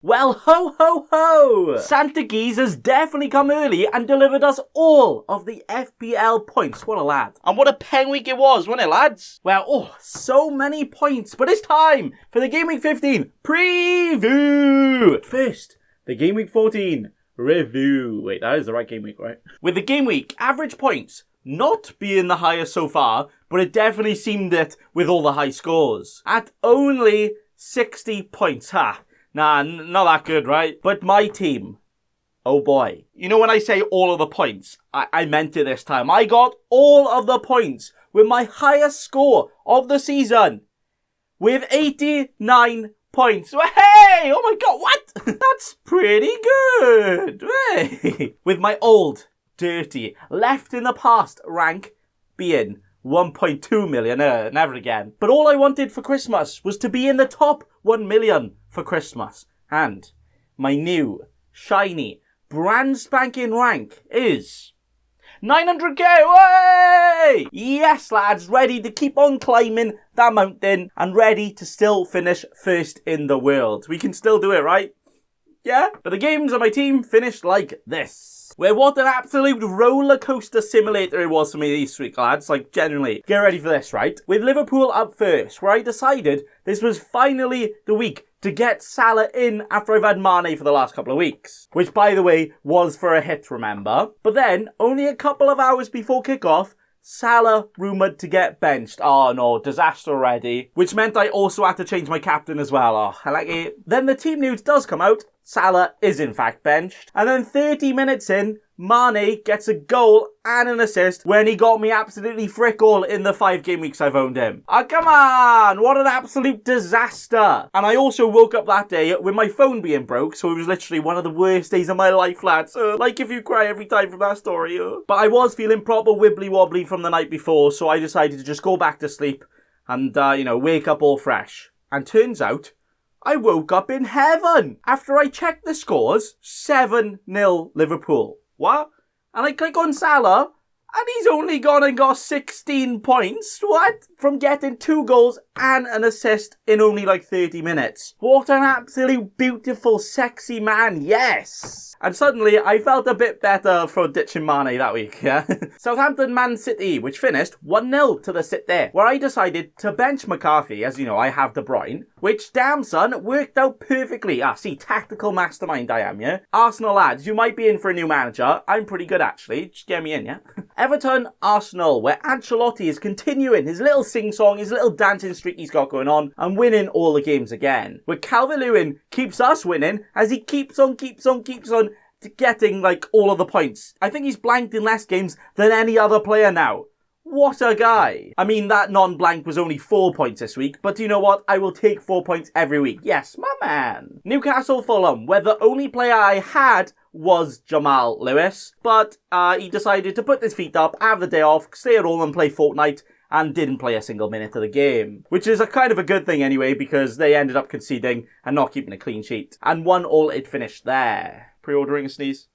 Well, ho ho ho! Santa Geese has definitely come early and delivered us all of the FPL points. What a lad. And what a pen week it was, wasn't it, lads? Well, so many points, but it's time for the Gameweek 15 preview. First, the Gameweek 14 review. Wait, that is the right Gameweek, right? With the Gameweek average points not being the highest so far, but it definitely seemed it with all the high scores. At only 60 points, Nah, not that good, right? But my team, oh boy. You know when I say all of the points, I meant it this time. I got all of the points with my highest score of the season with 89 points. Hey! Oh my god, what? That's pretty good. Hey! With my old, dirty, left in the past rank being 1.2 million, never again. But all I wanted for Christmas was to be in the top 1 million for Christmas. And my new, shiny, brand spanking rank is 900k, way! Yes, lads, ready to keep on climbing that mountain and ready to still finish first in the world. We can still do it, right? Yeah? But the games on my team finished like this. Where what an absolute roller coaster simulator it was for me this week, lads. Like, genuinely. Get ready for this, right? With Liverpool up first, where I decided this was finally the week to get Salah in after I've had Mane for the last couple of weeks. Which, by the way, was for a hit, remember? But then, only a couple of hours before kickoff, Salah rumoured to get benched. Oh no, disaster already. Which meant I also had to change my captain as well. Oh, I like it. Then the team news does come out. Salah is in fact benched. And then 30 minutes in, Mane gets a goal and an assist when he got me absolutely frick all in the 5 game weeks I've owned him. Oh, come on! What an absolute disaster! And I also woke up that day with my phone being broke, so it was literally one of the worst days of my life, lads. Like if you cry every time from that story. But I was feeling proper wibbly-wobbly from the night before, so I decided to just go back to sleep and, wake up all fresh. And turns out, I woke up in heaven. After I checked the scores, 7-0 Liverpool. What? And I click on Salah, and he's only gone and got 16 points. What? From getting 2 goals and an assist in only like 30 minutes. What an absolute beautiful, sexy man. Yes. And suddenly, I felt a bit better for ditching Mane that week, yeah? Southampton Man City, which finished 1-0 to the City, where I decided to bench McCarthy, as you know, I have De Bruyne, which, damn son, worked out perfectly. See, tactical mastermind I am, yeah? Arsenal lads, you might be in for a new manager. I'm pretty good, actually. Just get me in, yeah? Everton, Arsenal, where Ancelotti is continuing his little sing-song, his little dancing streak he's got going on, and winning all the games again. Where Calvert-Lewin keeps us winning, as he keeps on getting, like, all of the points. I think he's blanked in less games than any other player now. What a guy. I mean, that non-blank was only 4 points this week, but you know what? I will take 4 points every week. Yes, my man. Newcastle Fulham, where the only player I had was Jamal Lewis, but he decided to put his feet up, have the day off, stay at home and play Fortnite, and didn't play a single minute of the game. Which is a kind of a good thing anyway, because they ended up conceding and not keeping a clean sheet. And 1-1 it finished there. Pre-ordering a sneeze.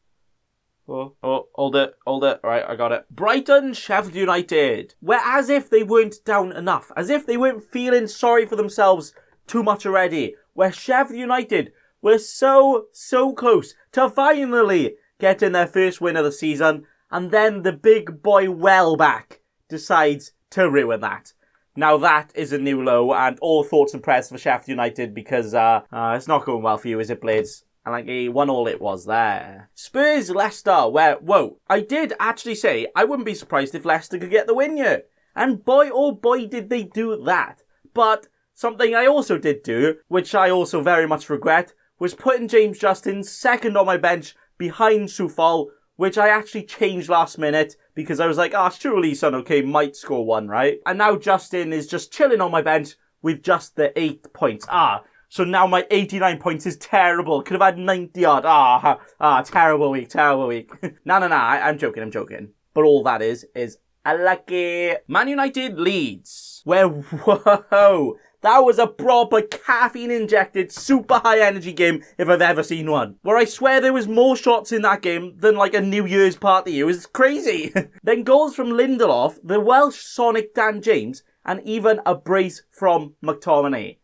Oh, hold it. Right, I got it. Brighton, Sheffield United. Where as if they weren't down enough. As if they weren't feeling sorry for themselves too much already. Where Sheffield United were so close to finally getting their first win of the season. And then the big boy Welbeck decides to ruin that. Now that is a new low, and all thoughts and prayers for Sheffield United, because it's not going well for you, is it, Blades? And like, 1-1 it was there. Spurs, Leicester, where, whoa, I did actually say I wouldn't be surprised if Leicester could get the win here. And boy, oh boy, did they do that. But something I also did do, which I also very much regret, was putting James Justin second on my bench behind Soufal, which I actually changed last minute because I was like, surely Son okay might score 1, right? And now Justin is just chilling on my bench with just the 8 points. So now my 89 points is terrible. Could have had 90 odd. Terrible week. No, I'm joking. But all that is unlucky. Man United Leeds. Where, whoa, that was a proper caffeine-injected, super high-energy game if I've ever seen one. Where I swear there was more shots in that game than like a New Year's party. It was crazy. Then goals from Lindelof, the Welsh Sonic Dan James, and even a brace from McTominay.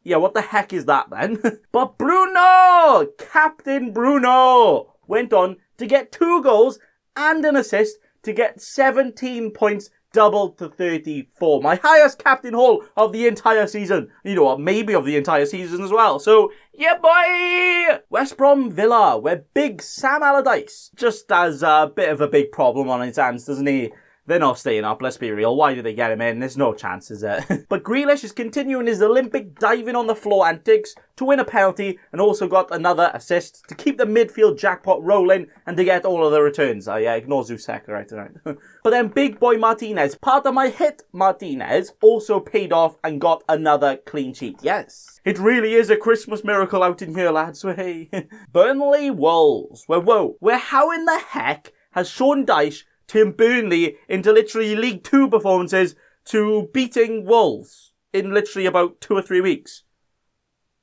Yeah, what the heck is that then? But Bruno, Captain Bruno, went on to get 2 goals and an assist to get 17 points, doubled to 34. My highest captain haul of the entire season. You know what, maybe of the entire season as well. So, yeah boy! West Brom Villa, where big Sam Allardyce just has a bit of a big problem on his hands, doesn't he? They're not staying up, let's be real. Why do they get him in? There's no chance, is there? But Grealish is continuing his Olympic diving on the floor antics to win a penalty and also got another assist to keep the midfield jackpot rolling and to get all of the returns. Oh yeah, ignore Zusek right tonight. But then big boy Martinez, part of my hit Martinez, also paid off and got another clean sheet. Yes. It really is a Christmas miracle out in here, lads. So hey. Burnley Wolves. Where how in the heck has Sean Dyche turned Burnley into literally League 2 performances to beating Wolves in literally about 2 or 3 weeks?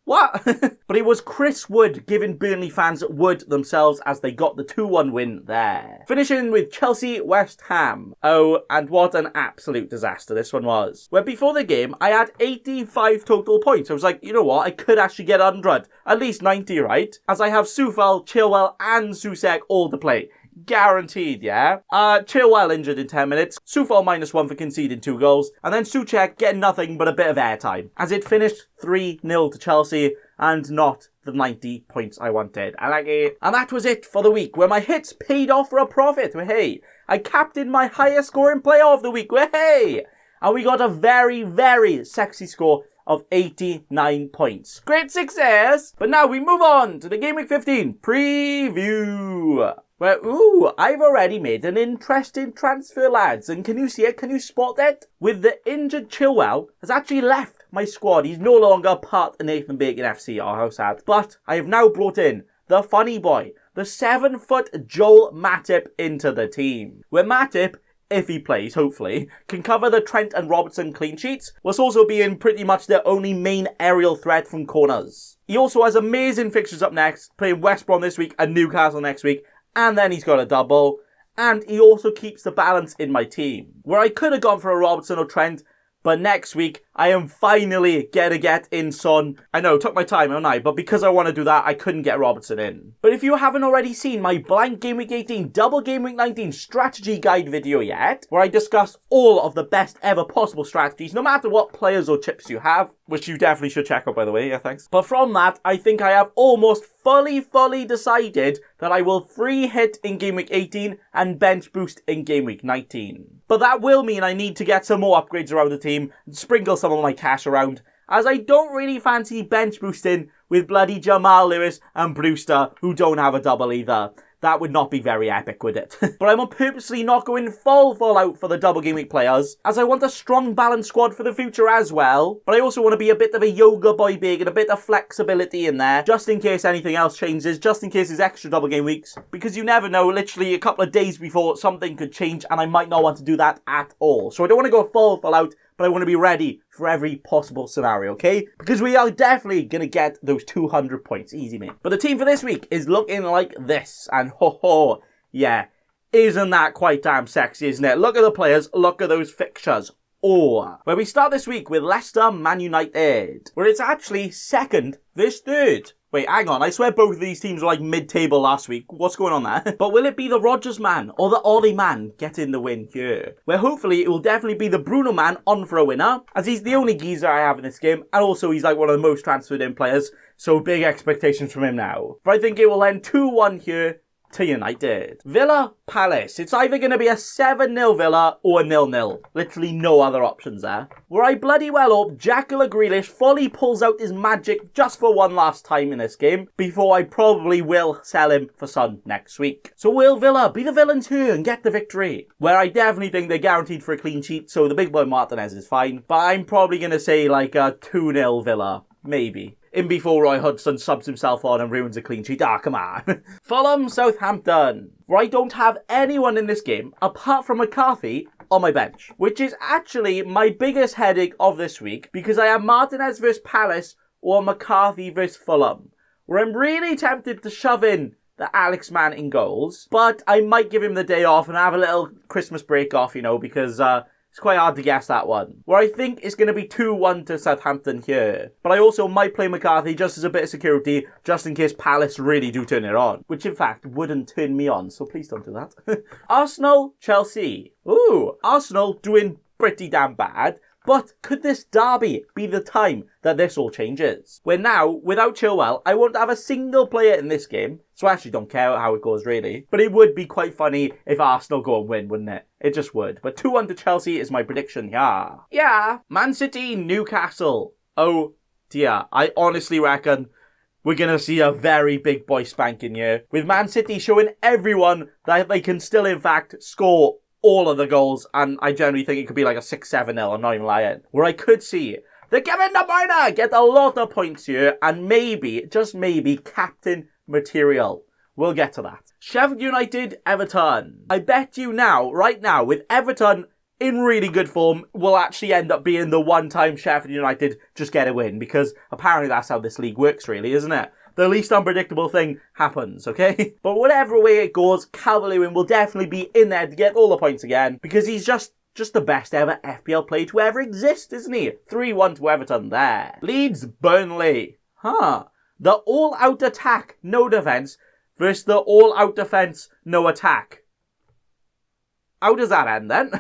What? But it was Chris Wood giving Burnley fans wood themselves as they got the 2-1 win there. Finishing with Chelsea West Ham. Oh, and what an absolute disaster this one was. Where before the game, I had 85 total points. I was like, you know what, I could actually get 100. At least 90, right? As I have Soufal, Chilwell and Susek all to play. Guaranteed, yeah? Chilwell injured in 10 minutes, Soufal -1 for conceding 2 goals, and then Souček getting nothing but a bit of airtime, as it finished 3-0 to Chelsea, and not the 90 points I wanted. I like it. And that was it for the week, where my hits paid off for a profit. Hey, I captained my highest scoring player of the week. Hey, and we got a very, very sexy score of 89 points. Great success! But now we move on to the Game Week 15 preview. Where, I've already made an interesting transfer, lads. And can you see it? Can you spot it? With the injured Chilwell has actually left my squad. He's no longer part of Nathan Bacon FC. Oh, how sad. But I have now brought in the funny boy, the 7-foot Joel Matip into the team. Where Matip, if he plays, hopefully, can cover the Trent and Robertson clean sheets, whilst also being pretty much their only main aerial threat from corners. He also has amazing fixtures up next, playing West Brom this week and Newcastle next week, and then he's got a double, and he also keeps the balance in my team. Where I could have gone for a Robertson or Trent, but next week, I am finally gonna get in Son. I know, took my time, haven't I? But because I want to do that, I couldn't get Robertson in. But if you haven't already seen my blank Game Week 18, double Game Week 19 strategy guide video yet, where I discuss all of the best ever possible strategies, no matter what players or chips you have, which you definitely should check out, by the way, yeah, thanks. But from that, I think I have almost fully decided that I will free hit in Game Week 18 and bench boost in Game Week 19. But that will mean I need to get some more upgrades around the team and sprinkle some of my cash around, as I don't really fancy bench boosting with bloody Jamal Lewis and Brewster, who don't have a double either. That would not be very epic, would it? But I'm purposely not going full out for the double game week players, as I want a strong balanced squad for the future as well. But I also want to be a bit of a yoga boy big and a bit of flexibility in there, just in case anything else changes, just in case there's extra double game weeks. Because you never know, literally a couple of days before something could change and I might not want to do that at all. So I don't want to go full out, but I want to be ready for every possible scenario, okay? Because we are definitely going to get those 200 points. Easy, mate. But the team for this week is looking like this. And yeah, isn't that quite damn sexy, isn't it? Look at the players, look at those fixtures. Where we start this week with Leicester Man United, where it's actually second versus third. Wait, hang on, I swear both of these teams were like mid-table last week. What's going on there? But will it be the Rodgers man or the Ollie man getting the win here? Where hopefully it will definitely be the Bruno man on for a winner, as he's the only geezer I have in this game, and also he's like one of the most transferred in players, so big expectations from him now. But I think it will end 2-1 here to United. Villa Palace. It's either going to be a 7-0 Villa or a 0-0. Literally no other options there. Where I bloody well hope Jackal Grealish fully pulls out his magic just for one last time in this game before I probably will sell him for Son next week. So will Villa be the villains here and get the victory? Where I definitely think they're guaranteed for a clean sheet, so the big boy Martinez is fine. But I'm probably going to say like a 2-0 Villa. Maybe. In before Roy Hodgson subs himself on and ruins a clean sheet. Ah, come on. Fulham Southampton, where I don't have anyone in this game apart from McCarthy on my bench, which is actually my biggest headache of this week because I have Martinez versus Palace or McCarthy versus Fulham, where I'm really tempted to shove in the Alex man in goals, but I might give him the day off and have a little Christmas break off, you know, because It's quite hard to guess that one. Where I think it's going to be 2-1 to Southampton here. But I also might play McCarthy just as a bit of security, just in case Palace really do turn it on. Which, in fact, wouldn't turn me on, so please don't do that. Arsenal, Chelsea. Ooh, Arsenal doing pretty damn bad. But could this derby be the time that this all changes? Where now, without Chilwell, I won't have a single player in this game, so I actually don't care how it goes really. But it would be quite funny if Arsenal go and win, wouldn't it? It just would. But 2-1 to Chelsea is my prediction, yeah. Yeah. Man City, Newcastle. Oh dear, I honestly reckon we're going to see a very big boy spanking here. With Man City showing everyone that they can still, in fact, score all of the goals, and I generally think it could be like a 6-7-0, I'm not even lying. Where I could see the Kevin De Bruyne get a lot of points here, and maybe, just maybe, captain material. We'll get to that. Sheffield United, Everton. I bet you now, right now, with Everton in really good form, will actually end up being the one time Sheffield United just get a win, because apparently that's how this league works really, isn't it? The least unpredictable thing happens, okay? But whatever way it goes, Calvert-Lewin will definitely be in there to get all the points again, because he's just the best ever FPL player to ever exist, isn't he? 3-1 to Everton there. Leeds, Burnley. The all-out attack, no defence, versus the all-out defence, no attack. How does that end then?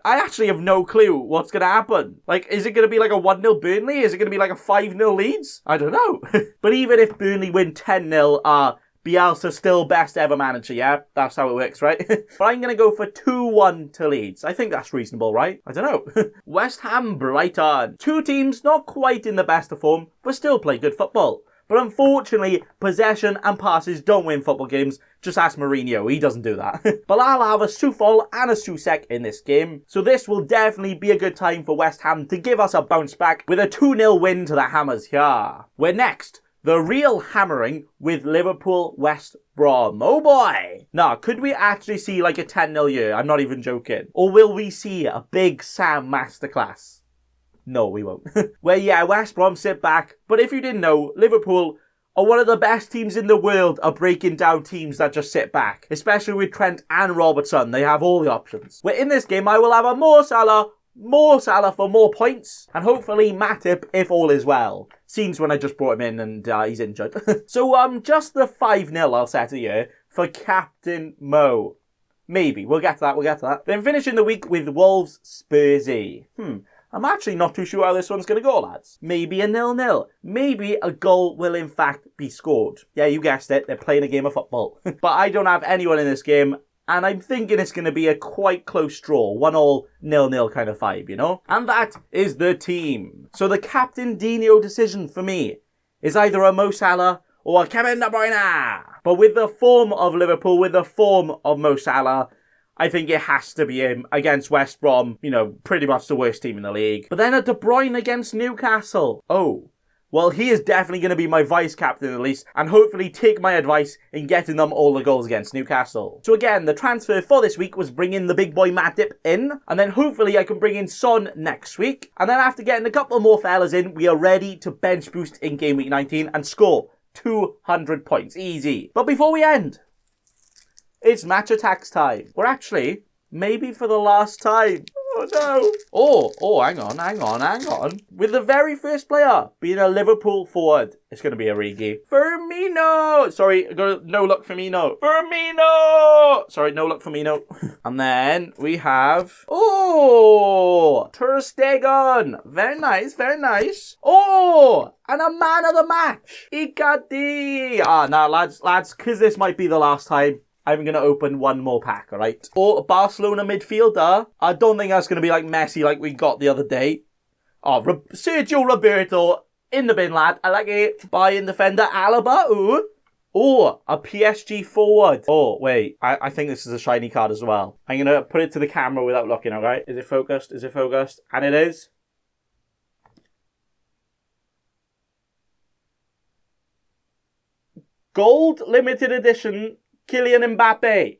I actually have no clue what's going to happen. Like, is it going to be like a 1-0 Burnley? Is it going to be like a 5-0 Leeds? I don't know. But even if Burnley win 10-0, Bielsa's still best ever manager, yeah? That's how it works, right? But I'm going to go for 2-1 to Leeds. I think that's reasonable, right? I don't know. West Ham, Brighton. Two teams not quite in the best of form, but still play good football. But unfortunately, possession and passes don't win football games. Just ask Mourinho, he doesn't do that. But I'll have a Soufal and a Soucek in this game. So this will definitely be a good time for West Ham to give us a bounce back with a 2-0 win to the Hammers here. We're next, the real hammering with Liverpool West Brom. Oh boy! Now, could we actually see like a 10-0 year? I'm not even joking. Or will we see a big Sam masterclass? No, we won't. Where, yeah, West Brom sit back. But if you didn't know, Liverpool are one of the best teams in the world at breaking down teams that just sit back. Especially with Trent and Robertson. They have all the options. Where in this game, I will have a Mo Salah for more points. And hopefully Matip if all is well. Seems when I just brought him in and he's injured. So, just the 5-0 I'll set it here for Captain Mo. Maybe. We'll get to that. Then finishing the week with Wolves Spursy. I'm actually not too sure how this one's going to go, lads. Maybe a 0-0. Maybe a goal will in fact be scored. Yeah, you guessed it. They're playing a game of football. But I don't have anyone in this game. And I'm thinking it's going to be a quite close draw. 1-1, 0-0 kind of vibe, you know? And that is the team. So the Captain Dino decision for me is either a Mo Salah or a Kevin De Bruyne. But with the form of Liverpool, with the form of Mo Salah, I think it has to be him against West Brom, you know, pretty much the worst team in the league. But then a De Bruyne against Newcastle. Oh, well, he is definitely going to be my vice-captain at least, and hopefully take my advice in getting them all the goals against Newcastle. So again, the transfer for this week was bringing the big boy Matip in, and then hopefully I can bring in Son next week. And then after getting a couple more fellas in, we are ready to bench boost in Game Week 19 and score 200 points. Easy. But before we end, it's match attacks time. Or actually, maybe for the last time. Oh no. Oh, hang on. With the very first player being a Liverpool forward, it's going to be Origi. Firmino! Sorry, no luck Firmino. Firmino! Sorry, no luck Firmino. And then we have, Ter Stegen. Very nice. Oh, and a man of the match. Icardi. Now lads, because this might be the last time, I'm going to open one more pack, alright? Or Barcelona midfielder. I don't think that's going to be like Messi like we got the other day. Sergio Roberto in the bin, lad. I like it. Buy-in defender Alaba. Ooh. Oh, a PSG forward. Oh, wait. I think this is a shiny card as well. I'm going to put it to the camera without looking, alright? Is it focused? And it is. Gold limited edition Kylian Mbappe.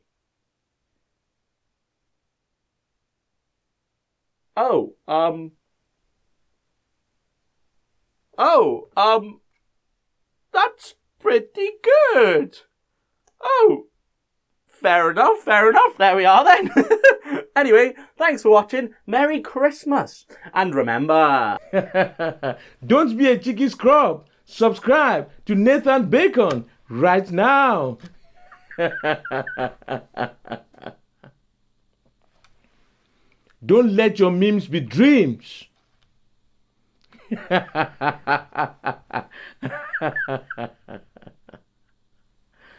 That's pretty good. Oh, fair enough. There we are then. Anyway, thanks for watching. Merry Christmas. And remember... Don't be a cheeky scrub. Subscribe to Nathan Bacon right now. Don't let your memes be dreams.